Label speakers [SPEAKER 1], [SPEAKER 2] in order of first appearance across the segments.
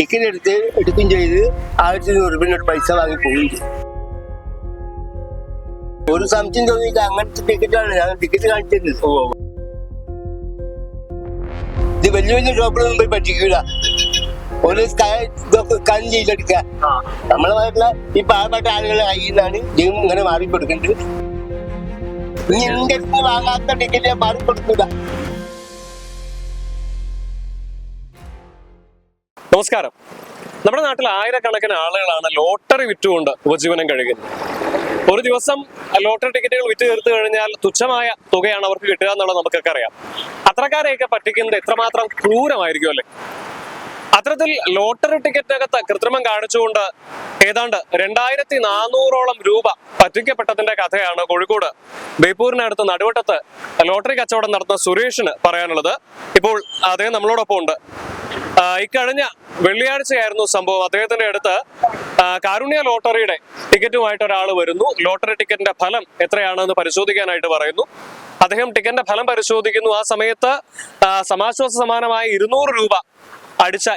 [SPEAKER 1] Ticket എടുക്കുകയും ചെയ്ത് 1100 രൂപ പൈസ വാങ്ങി പോവുകയും ചെയ്തു. ഒരു സംശയം തോന്നിയില്ല, അങ്ങനത്തെ ടിക്കറ്റാണ് ഞാൻ ടിക്കറ്റ് കാണിച്ചിരുന്നത്. ഇത് വലിയ വലിയ ഷോപ്പിലൊന്നും പോയി പറ്റിക്കൂല. ഒരു കൺ ചെയ്തെടുക്കുക. നമ്മളെ നാട്ടിലെ ഈ പാവപ്പെട്ട ആളുകളുടെ കയ്യിൽ നിന്നാണ് ഇതും ഇങ്ങനെ മാറിക്കൊടുക്കുന്നത്. ഇനി എന്റെ അടുത്ത് വാങ്ങാത്ത ടിക്കറ്റ് ഞാൻ മാറിക്കൊടുക്കൂല.
[SPEAKER 2] നമസ്കാരം. നമ്മുടെ നാട്ടിൽ ആയിരക്കണക്കിന് ആളുകളാണ് ലോട്ടറി വിറ്റുകൊണ്ട് ഉപജീവനം കഴിയുന്നത്. ഒരു ദിവസം ലോട്ടറി ടിക്കറ്റുകൾ വിറ്റ് തീർത്തു കഴിഞ്ഞാൽ തുച്ഛമായ തുകയാണ് അവർക്ക് കിട്ടുക എന്നുള്ളത് നമുക്കൊക്കെ അറിയാം. അത്രക്കാരെയൊക്കെ പറ്റിക്കുന്നത് എത്രമാത്രം ക്രൂരമായിരിക്കും അല്ലേ? അത്തരത്തിൽ ലോട്ടറി ടിക്കറ്റിനകത്ത് കൃത്രിമം കാണിച്ചുകൊണ്ട് ഏതാണ്ട് 2400ഓളം രൂപ പറ്റിക്കപ്പെട്ടതിന്റെ കഥയാണ് കോഴിക്കോട് ബേപ്പൂരിനടുത്ത് നടുവട്ടത്ത് ലോട്ടറി കച്ചവടം നടത്തുന്ന സുരേഷിന് പറയാനുള്ളത്. ഇപ്പോൾ അദ്ദേഹം നമ്മളോടൊപ്പം ഉണ്ട്. ഇക്കഴിഞ്ഞ വെള്ളിയാഴ്ചയായിരുന്നു സംഭവം. അദ്ദേഹത്തിന്റെ അടുത്ത് കാരുണ്യ ലോട്ടറിയുടെ ടിക്കറ്റുമായിട്ട് ഒരാൾ വരുന്നു. ലോട്ടറി ടിക്കറ്റിന്റെ ഫലം എത്രയാണെന്ന് പരിശോധിക്കാനായിട്ട് പറയുന്നു. അദ്ദേഹം ടിക്കറ്റിന്റെ ഫലം പരിശോധിക്കുന്നു. ആ സമയത്ത് സമാശ്വാസ സമ്മാനമായ 200 രൂപ അടിച്ച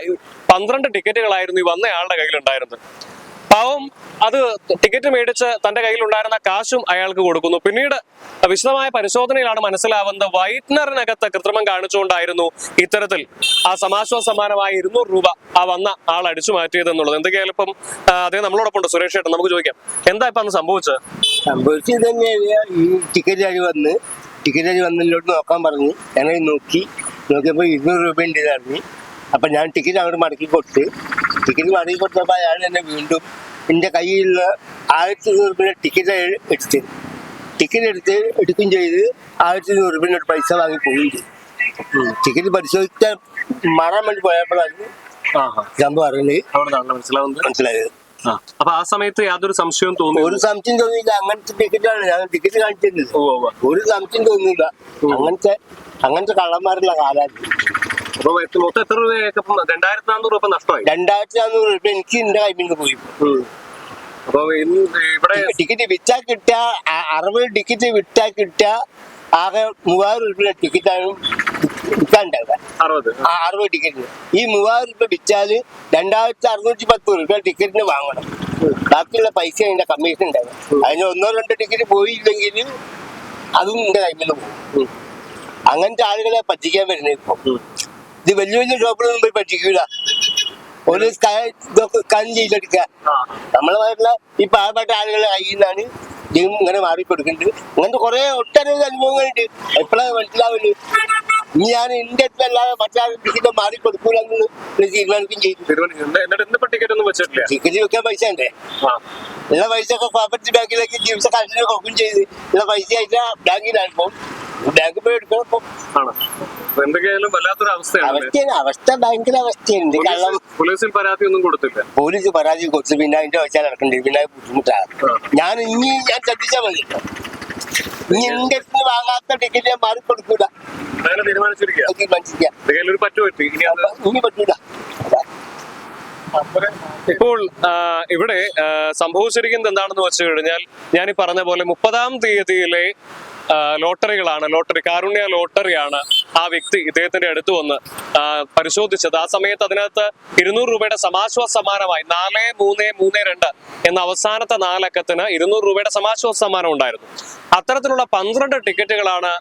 [SPEAKER 2] 12 ടിക്കറ്റുകളായിരുന്നു ഈ വന്നയാളുടെ കയ്യിലുണ്ടായിരുന്നത്. പാവം അത് ടിക്കറ്റ് മേടിച്ച് തന്റെ കയ്യിലുണ്ടായിരുന്ന കാശും അയാൾക്ക് കൊടുക്കുന്നു. പിന്നീട് വിശദമായ പരിശോധനയിലാണ് മനസ്സിലാവുന്നത് വൈറ്റ്നറിനകത്ത് കൃത്രിമം കാണിച്ചുകൊണ്ടായിരുന്നു ഇത്തരത്തിൽ ആ സമാശ്വാസ സമ്മാനമായ 200 രൂപ ആ വന്ന ആൾ അടിച്ചു മാറ്റിയത് എന്നുള്ളത്. എന്തൊക്കെയായാലും ഇപ്പം അദ്ദേഹം നമ്മളോടൊപ്പം ഉണ്ട്. സുരേഷ് ഏട്ടൻ, നമുക്ക് ചോദിക്കാം, എന്താ ഇപ്പൊ അന്ന് സംഭവിച്ചത്?
[SPEAKER 1] സംഭവിച്ചത് തന്നെയാണ്. ഈ ടിക്കറ്റ് അരി വന്നതിലോട്ട് നോക്കാൻ പറഞ്ഞു. ഞങ്ങൾ നോക്കിയപ്പോൾ 200 രൂപ ഉണ്ട് ഇതറിഞ്ഞ്. അപ്പൊ ഞാൻ ടിക്കറ്റ് അങ്ങോട്ട് മടക്കി കൊടുത്തപ്പോൾ അയാൾ എന്നെ വീണ്ടും എൻ്റെ കയ്യിലുള്ള 1100 രൂപ ടിക്കറ്റ് എടുക്കുകയും ചെയ്ത് 1100 രൂപ പൈസ വാങ്ങി പോവുകയും ചെയ്തു. ടിക്കറ്റ് പരിശോധിച്ചാൽ മാറാൻ വേണ്ടി പോയപ്പോഴാണ് സംഭവം അറിയുന്നത് മനസ്സിലായത്.
[SPEAKER 2] അപ്പൊ ആ സമയത്ത് യാതൊരു സംശയവും തോന്നി?
[SPEAKER 1] ഒരു സംശയം തോന്നിയില്ല, അങ്ങനത്തെ ടിക്കറ്റാണ് ഞാൻ ടിക്കറ്റ് കാണിച്ചിരുന്നത്. ഒരു സംശയം തോന്നിയില്ല. അങ്ങനത്തെ കള്ളന്മാരുള്ള കാലായിരുന്നു.
[SPEAKER 2] അപ്പൊ മൊത്തം എത്ര രൂപയൊക്കെ 2400 രൂപ നഷ്ടമായി?
[SPEAKER 1] 2400 രൂപ എനിക്ക് എന്റെ കയ്യിൽ നിന്ന് പോയി.
[SPEAKER 2] അപ്പൊ ഇവിടെ
[SPEAKER 1] ടിക്കറ്റ് വിറ്റാ കിട്ടുക 60 ടിക്കറ്റ് വിറ്റാ കിട്ടുക ആകെ 3000 രൂപ ടിക്കറ്റാണ് വിൽക്കാനുണ്ടാവുക. 60 ടിക്കറ്റിന് ഈ 3000 രൂപ വിറ്റാല് 2610 രൂപ ടിക്കറ്റിന് വാങ്ങണം. ബാക്കിയുള്ള പൈസ അതിന്റെ കമ്മീഷൻ ഉണ്ടാവുക. അതിന് 1-2 ടിക്കറ്റ് പോയില്ലെങ്കിൽ അതും എന്റെ കയ്യിൽ നിന്ന് പോകും. അങ്ങനത്തെ ആളുകളെ പറ്റിക്കാൻ വരുന്നത് ഇപ്പൊ. ഇത് വലിയ വലിയ ഷോപ്പിലൊന്നും പോയി പറ്റിക്കൂല. ഒരു കൺ ചെയ്തെടുക്കുക. നമ്മളെ നാട്ടിലെ ഈ പാവപ്പെട്ട ആളുകളുടെ കയ്യിൽ നിന്നാണ് ഇതും ഇങ്ങനെ മാറിക്കൊടുക്കുന്നുണ്ട്. അങ്ങനത്തെ കുറെ ഒട്ടനവധി അനുഭവങ്ങളുണ്ട്. എപ്പോഴാണ് മനസ്സിലാവുന്നത്? ഇനി ഞാൻ എന്റെ അടുത്തല്ലാതെ മറ്റാൾ ടിക്കറ്റ് മാറിക്കൊടുക്കൂലെന്ന് തീരുമാനിക്കുകയും ചെയ്തു. ടിക്കറ്റ് വെക്കാൻ പൈസ ഉണ്ടേ. ഉള്ള പൈസ ഒക്കെ കോപ്പറേറ്റീവ് ബാങ്കിലേക്ക് ജീവിച്ച കാശിനെ കൊടുക്കുകയും ചെയ്ത് ഉള്ള പൈസ ആയിട്ട് ബാങ്കിലാണ്. ഇപ്പം ബാങ്കിൽ പോയി എടുക്കണം. ഇപ്പം
[SPEAKER 2] എന്തൊക്കെയായാലും വല്ലാത്തൊരു അവസ്ഥയാണ്.
[SPEAKER 1] അവസ്ഥ ഭയങ്കര അവസ്ഥയുണ്ട്. കള്ളം
[SPEAKER 2] പോലീസിൽ പരാതി ഒന്നും കൊടുത്തില്ല.
[SPEAKER 1] പോലീസ് പരാതി കൊടുത്തു. പിന്നെ അതിന്റെ വെച്ചാൽ നടക്കണ്ടേ. പിന്നെ ബുദ്ധിമുട്ടാണ്. ഞാൻ ശ്രദ്ധിച്ചാൽ മതി. ഇനി എന്റെ അടുത്ത് വാങ്ങാത്ത ടിക്കറ്റ് ഞാൻ മാറിക്കൊടുക്കൂല. ഇനി പറ്റൂല.
[SPEAKER 2] ഇപ്പോൾ ഇവിടെ സംഭവിച്ചിരിക്കുന്നത് എന്താണെന്ന് വെച്ച് കഴിഞ്ഞാൽ ഞാൻ ഈ പറഞ്ഞ പോലെ 30-ാം തീയതിയിലെ ലോട്ടറികളാണ്. കാരുണ്യ ലോട്ടറിയാണ് ആ വ്യക്തി ഇദ്ദേഹത്തിന്റെ അടുത്ത് വന്ന് പരിശോധിച്ചത്. ആ സമയത്ത് അതിനകത്ത് 200 രൂപയുടെ സമാശ്വാസ സമ്മാനമായി 4332 എന്ന അവസാനത്തെ 4 അക്കത്തിന് 200 രൂപയുടെ സമാശ്വാസ സമ്മാനം ഉണ്ടായിരുന്നു. അത്തരത്തിലുള്ള 12 ടിക്കറ്റുകളാണ്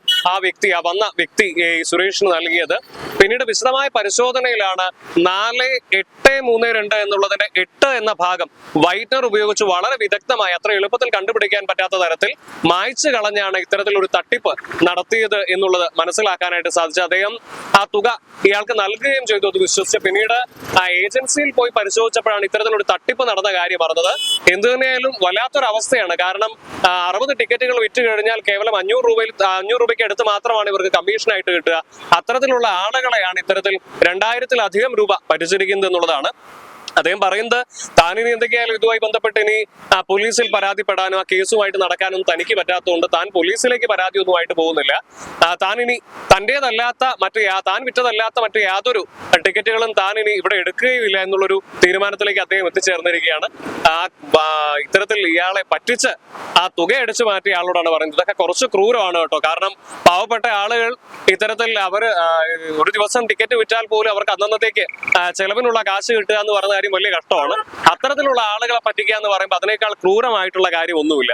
[SPEAKER 2] വന്ന വ്യക്തി സുരേഷിന് നൽകിയത്. പിന്നീട് വിശദമായ പരിശോധനയിലാണ് 4832 എന്നുള്ളതിന്റെ 8 എന്ന ഭാഗം വൈറ്റ്നർ ഉപയോഗിച്ച് വളരെ വിദഗ്ധമായി അത്ര എളുപ്പത്തിൽ കണ്ടുപിടിക്കാൻ പറ്റാത്ത തരത്തിൽ മായ്ച്ചു കളഞ്ഞാണ് ഇത്തരത്തിൽ ഒരു തട്ടിപ്പ് നടത്തിയത് എന്നുള്ളത് മനസ്സിലാക്കാനായിട്ട് സാധിച്ചു. അദ്ദേഹം ആ തുക ഇയാൾക്ക് നൽകുകയും ചെയ്തു. അത് വിശ്വസിച്ച് പിന്നീട് ആ ഏജൻസിയിൽ പോയി പരിശോധിച്ചപ്പോഴാണ് ഇത്തരത്തിലൊരു തട്ടിപ്പ് നടന്ന കാര്യം അറിഞ്ഞത്. എന്തു തന്നെയായാലും വല്ലാത്തൊരു അവസ്ഥയാണ്. കാരണം 60 ടിക്കറ്റുകൾ വിറ്റ് കഴിഞ്ഞാൽ കേവലം 500 രൂപയ്ക്ക് അടുത്ത് മാത്രമാണ് ഇവർക്ക് കമ്മീഷനായിട്ട് കിട്ടുക. അത്തരത്തിലുള്ള ആളുകളെയാണ് ഇത്തരത്തിൽ 2000-ലധികം രൂപ പറ്റിച്ചിരിക്കുന്നത് എന്നുള്ളതാണ് അദ്ദേഹം പറയുന്നത് താനിനി എന്തൊക്കെയായാലും ഇതുമായി ബന്ധപ്പെട്ട് ഇനി പോലീസിൽ പരാതിപ്പെടാനോ ആ കേസുമായിട്ട് നടക്കാനൊന്നും തനിക്ക് പറ്റാത്തതുകൊണ്ട് താൻ പോലീസിലേക്ക് പരാതിയൊന്നുമായിട്ട് പോകുന്നില്ല. താൻ ഇനി തന്റേതല്ലാത്ത താൻ വിറ്റതല്ലാത്ത മറ്റു യാതൊരു ടിക്കറ്റുകളും താൻ ഇനി ഇവിടെ എടുക്കുകയുമില്ല എന്നുള്ളൊരു തീരുമാനത്തിലേക്ക് അദ്ദേഹം എത്തിച്ചേർന്നിരിക്കുകയാണ്. ഇത്തരത്തിൽ ഇയാളെ പറ്റിച്ച് ആ തുക അടിച്ചു മാറ്റിയ ആളോടാണ് പറയുന്നത്. ഇതൊക്കെ കുറച്ച് ക്രൂരമാണ് കേട്ടോ. കാരണം പാവപ്പെട്ട ആളുകൾ ഇത്തരത്തിൽ അവര് ഒരു ദിവസം ടിക്കറ്റ് വിറ്റാൽ പോലും അവർക്ക് അന്നന്നത്തേക്ക് ചെലവിനുള്ള കാശ് കിട്ടുക എന്ന് പറയുന്ന കാര്യം വലിയ കഷ്ടമാണ്. അത്തരത്തിലുള്ള ആളുകളെ പറ്റിക്കുക എന്ന് പറയുമ്പോൾ അതിനേക്കാൾ ക്രൂരമായിട്ടുള്ള കാര്യം ഒന്നുമില്ല.